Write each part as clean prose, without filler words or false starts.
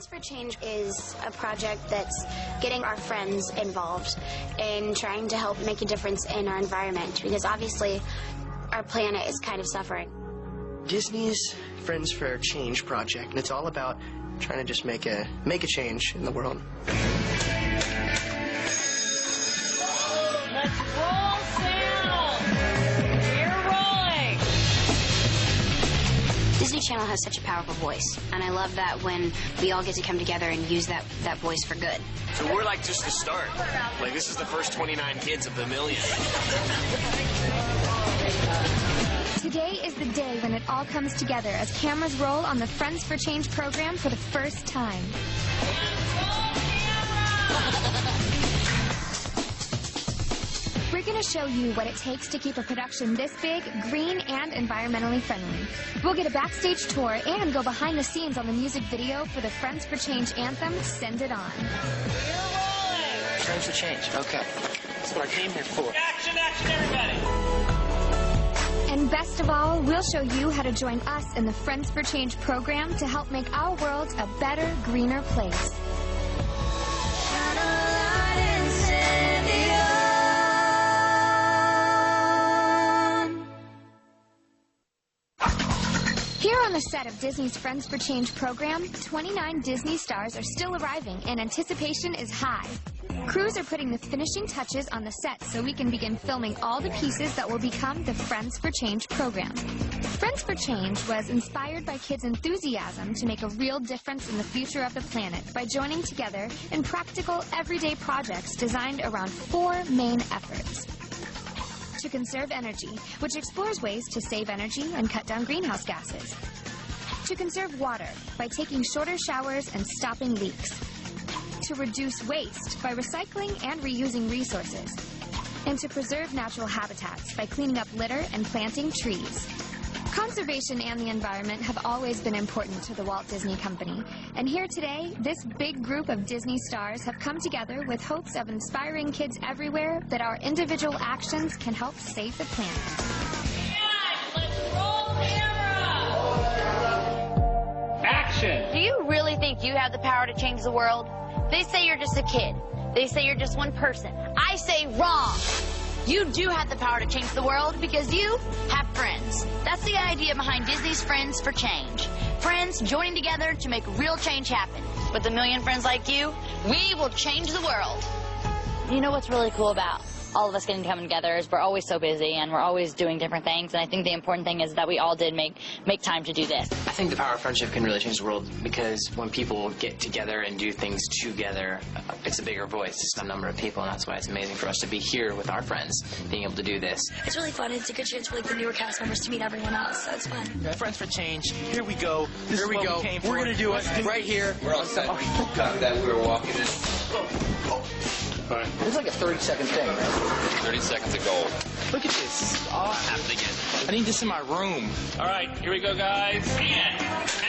Friends for Change is a project that's getting our friends involved in trying to help make a difference in our environment, because obviously our planet is kind of suffering. Disney's Friends for Change project, and it's all about trying to just make a change in the world. Let's roll sound! We're rolling! Disney Channel has such a powerful voice, and I love that when we all get to come together and use that voice for good. So we're like just the start. Like this is the first 29 kids of the million. Today is the day when it all comes together as cameras roll on the Friends for Change program for the first time. We're going to show you what it takes to keep a production this big, green, and environmentally friendly. We'll get a backstage tour and go behind the scenes on the music video for the Friends for Change anthem, Send It On. Friends for Change, okay. That's what I came here for. Action, action, everybody! And best of all, we'll show you how to join us in the Friends for Change program to help make our world a better, greener place. Here on the set of Disney's Friends for Change program, 29 Disney stars are still arriving and anticipation is high. Crews are putting the finishing touches on the set so we can begin filming all the pieces that will become the Friends for Change program. Friends for Change was inspired by kids' enthusiasm to make a real difference in the future of the planet by joining together in practical, everyday projects designed around 4 main efforts. To conserve energy, which explores ways to save energy and cut down greenhouse gases. To conserve water by taking shorter showers and stopping leaks. To reduce waste by recycling and reusing resources. And to preserve natural habitats by cleaning up litter and planting trees. Conservation and the environment have always been important to the Walt Disney Company. And here today, this big group of Disney stars have come together with hopes of inspiring kids everywhere that our individual actions can help save the planet. Guys, let's roll camera! Action! Do you really think you have the power to change the world? They say you're just a kid. They say you're just one person. I say wrong! You do have the power to change the world because you have friends. That's the idea behind Disney's Friends for Change. Friends joining together to make real change happen. With a million friends like you, we will change the world. You know what's really cool about all of us getting to come together is we're always so busy and we're always doing different things, and I think the important thing is that we all did make time to do this. I think the power of friendship can really change the world because when people get together and do things together, it's a bigger voice. It's a number of people, and that's why it's amazing for us to be here with our friends, being able to do this. It's really fun. It's a good chance for like the newer cast members to meet everyone else, so it's fun. Friends for Change. Here we go. Here we go. We're going to do it right here. We're all set. Cut that we were walking in. It's like a 30-second thing, right? 30 seconds of gold. Look at this. This is awesome. I need this in my room. All right, here we go, guys. And action.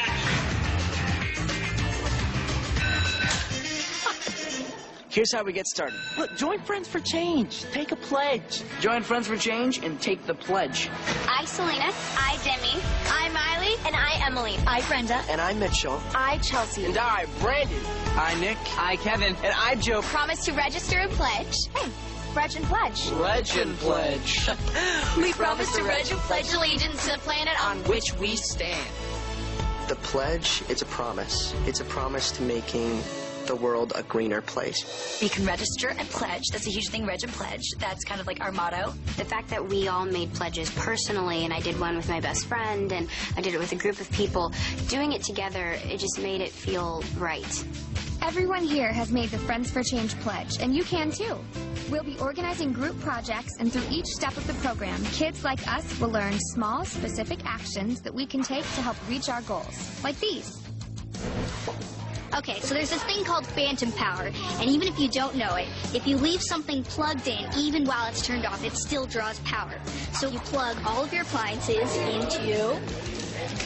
Here's how we get started. Look, join Friends for Change. Take a pledge. Join Friends for Change and take the pledge. I, Selena. I, Demi. I, Miley. And I, Emily. I, Brenda. And I'm Mitchell. I, Chelsea. And I, Brandon. I, Nick. I, Kevin. And I, Joe. Promise to register and pledge. Hey, pledge and pledge. Pledge and pledge. We promise to pledge allegiance to the planet on which we stand. The pledge, it's a promise. It's a promise to making the world a greener place. We can register and pledge. That's a huge thing, reg and pledge. That's kind of like our motto. The fact that we all made pledges personally, and I did one with my best friend, and I did it with a group of people, doing it together, it just made it feel right. Everyone here has made the Friends for Change pledge, and you can too. We'll be organizing group projects, and through each step of the program, kids like us will learn small, specific actions that we can take to help reach our goals, like these. Okay, so there's this thing called phantom power, and even if you don't know it, if you leave something plugged in, even while it's turned off, it still draws power. So you plug all of your appliances into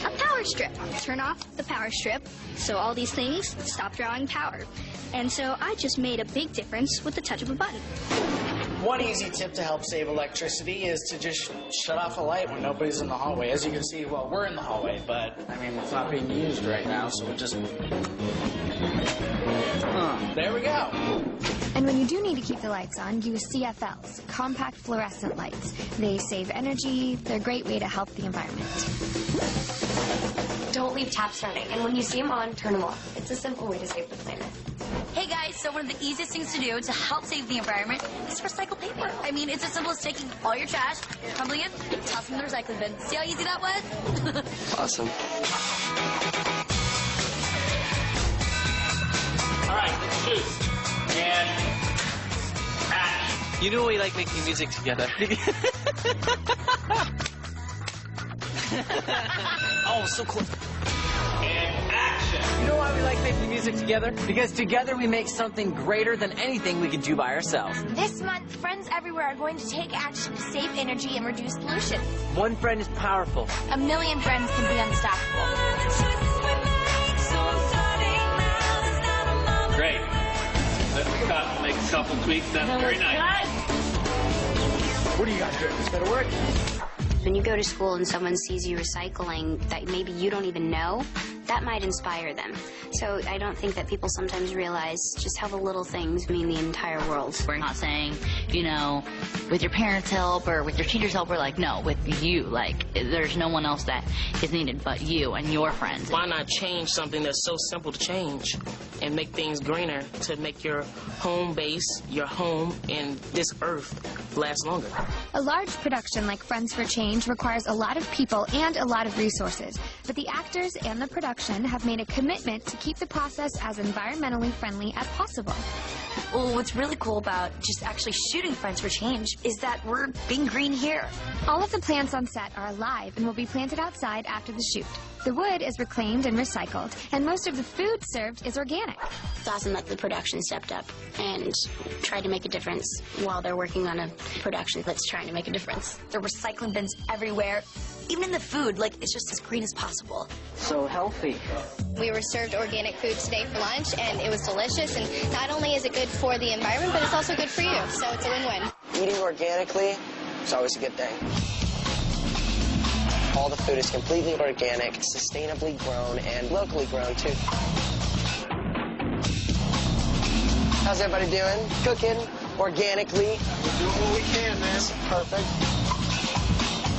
a power strip. Turn off the power strip, so all these things stop drawing power. And so I just made a big difference with the touch of a button. One easy tip to help save electricity is to just shut off a light when nobody's in the hallway. As you can see, well, we're in the hallway, but, I mean, it's not being used right now, so we'll just... there we go. And when you do need to keep the lights on, use CFLs, compact fluorescent lights. They save energy. They're a great way to help the environment. Don't leave taps running, and when you see them on, turn them off. It's a simple way to save the planet. Hey guys, so one of the easiest things to do to help save the environment is recycle paper. I mean, it's as simple as taking all your trash, crumbling it, and tossing it in the recycling bin. See how easy that was? Awesome. All right, let's shoot. And action. You know we like making music together. Oh, so cool. And action. You know why we like making music together? Because together we make something greater than anything we could do by ourselves. This month, friends everywhere are going to take action to save energy and reduce pollution. One friend is powerful. 1 million friends can be unstoppable. Great. Let's cut and make a couple tweaks. That's very nice. What do you guys do? This better work. When you go to school and someone sees you recycling that maybe you don't even know, that might inspire them. So I don't think that people sometimes realize just how the little things mean the entire world. We're not saying, you know, with your parents' help or with your teacher's help. We're like, no, with you. Like, there's no one else that is needed but you and your friends. Why not change something that's so simple to change and make things greener to make your home base, your home, and this earth last longer? A large production like Friends for Change requires a lot of people and a lot of resources, but the actors and the production have made a commitment to keep the process as environmentally friendly as possible. Well, what's really cool about just actually shooting Friends for Change is that we're being green here. All of the plants on set are alive and will be planted outside after the shoot. The wood is reclaimed and recycled, and most of the food served is organic. It's awesome that the production stepped up and tried to make a difference while they're working on a production that's trying to make a difference. There are recycling bins everywhere. Even in the food, like, it's just as green as possible. So healthy. We were served organic food today for lunch, and it was delicious. And not only is it good for the environment, but it's also good for you. So it's a win-win. Eating organically is always a good thing. All the food is completely organic, sustainably grown, and locally grown, too. How's everybody doing? Cooking organically. We're doing what we can, man. Perfect.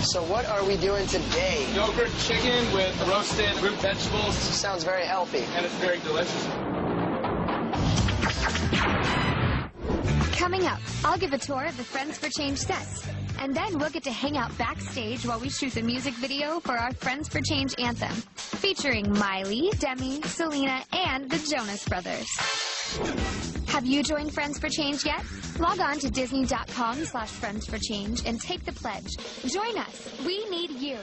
So what are we doing today? Yogurt chicken with roasted root vegetables. Sounds very healthy. And it's very delicious. Coming up, I'll give a tour of the Friends for Change sets. And then we'll get to hang out backstage while we shoot the music video for our Friends for Change anthem, featuring Miley, Demi, Selena, and the Jonas Brothers. Have you joined Friends for Change yet? Log on to disney.com/friendsforchange and take the pledge. Join us. We need you.